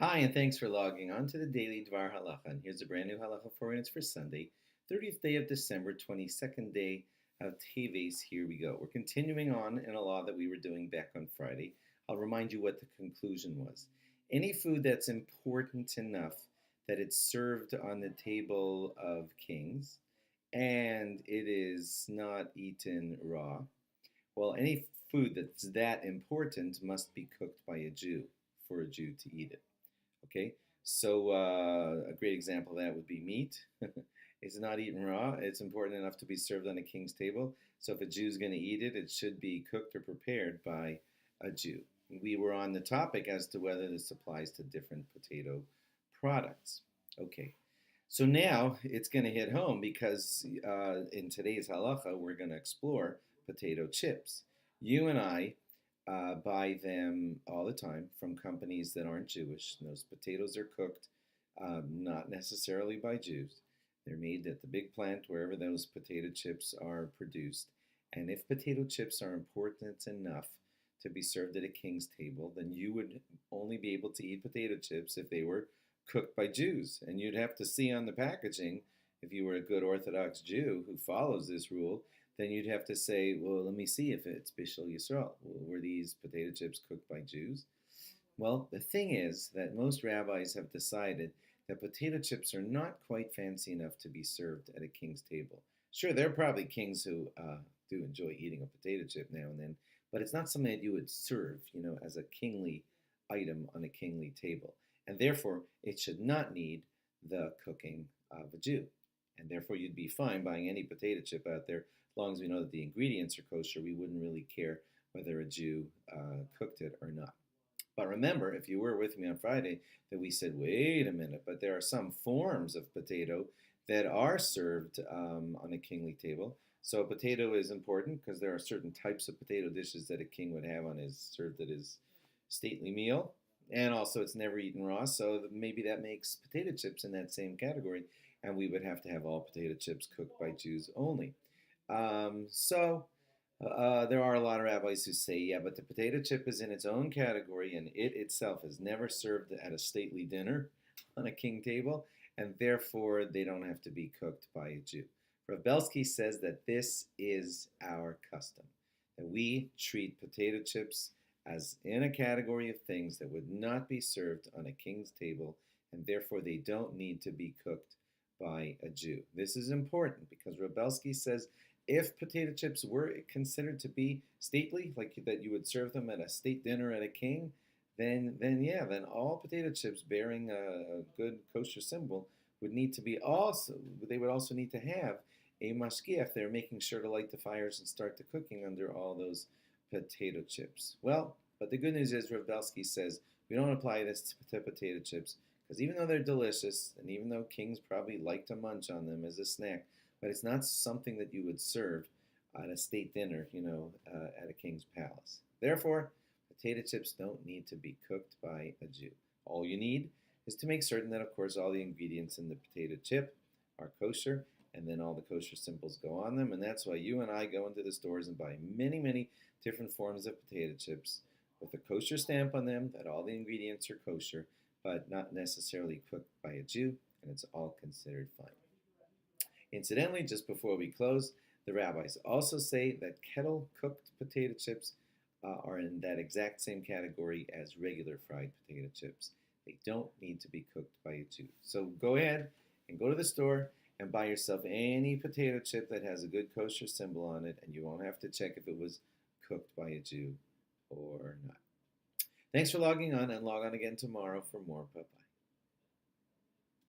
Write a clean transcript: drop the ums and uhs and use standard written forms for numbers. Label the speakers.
Speaker 1: Hi, and thanks for logging on to the daily DVAR Halacha. And here's a brand new Halacha for it's for Sunday, 30th day of December, 22nd day of TEVES. Here we go. We're continuing on in a law that we were doing back on Friday. I'll remind you what the conclusion was. Any food that's important enough that it's served on the table of kings and it is not eaten raw, well, any food that's that important must be cooked by a Jew for a Jew to eat it. Okay, so a great example of that would be meat. It's not eaten raw. It's important enough to be served on a king's table. So if a Jew's going to eat it, it should be cooked or prepared by a Jew. We were on the topic as to whether this applies to different potato products. Okay, so now it's going to hit home because in today's halacha, we're going to explore potato chips. You and I buy them all the time from companies that aren't Jewish. Those potatoes are cooked not necessarily by Jews. They're made at the big plant wherever those potato chips are produced. And if potato chips are important enough to be served at a king's table, then you would only be able to eat potato chips if they were cooked by Jews. And you'd have to see on the packaging, if you were a good Orthodox Jew who follows this rule, then you'd have to say, well, let me see if it's Bishul Yisrael. Were these potato chips cooked by Jews? Well, the thing is that most rabbis have decided that potato chips are not quite fancy enough to be served at a king's table. Sure, there are probably kings who do enjoy eating a potato chip now and then, but it's not something that you would serve, as a kingly item on a kingly table. And therefore, it should not need the cooking of a Jew. And therefore, you'd be fine buying any potato chip out there. As long as we know that the ingredients are kosher, we wouldn't really care whether a Jew cooked it or not. But remember, if you were with me on Friday, that we said, wait a minute, but there are some forms of potato that are served on a kingly table. So a potato is important because there are certain types of potato dishes that a king would have served at his stately meal. And also it's never eaten raw, so maybe that makes potato chips in that same category, and we would have to have all potato chips cooked by Jews only. There are a lot of rabbis who say, yeah, but the potato chip is in its own category and it itself is never served at a stately dinner on a king table, and therefore they don't have to be cooked by a Jew. Rav Belsky says that this is our custom, that we treat potato chips as in a category of things that would not be served on a king's table, and therefore they don't need to be cooked by a Jew. This is important because Rav Belsky says if potato chips were considered to be stately, like that you would serve them at a state dinner at a king, then all potato chips bearing a good kosher symbol would need to be they would also need to have a mashgiach. They're making sure to light the fires and start the cooking under all those potato chips. Well, but the good news is Rav Belsky says we don't apply this to potato chips because even though they're delicious and even though kings probably like to munch on them as a snack, but it's not something that you would serve at a state dinner, at a king's palace. Therefore, potato chips don't need to be cooked by a Jew. All you need is to make certain that, of course, all the ingredients in the potato chip are kosher, and then all the kosher symbols go on them, and that's why you and I go into the stores and buy many, many different forms of potato chips with a kosher stamp on them, that all the ingredients are kosher, but not necessarily cooked by a Jew, and it's all considered fine. Incidentally, just before we close, the rabbis also say that kettle-cooked potato chips are in that exact same category as regular fried potato chips. They don't need to be cooked by a Jew. So go ahead and go to the store and buy yourself any potato chip that has a good kosher symbol on it, and you won't have to check if it was cooked by a Jew or not. Thanks for logging on, and log on again tomorrow for more. Bye-bye.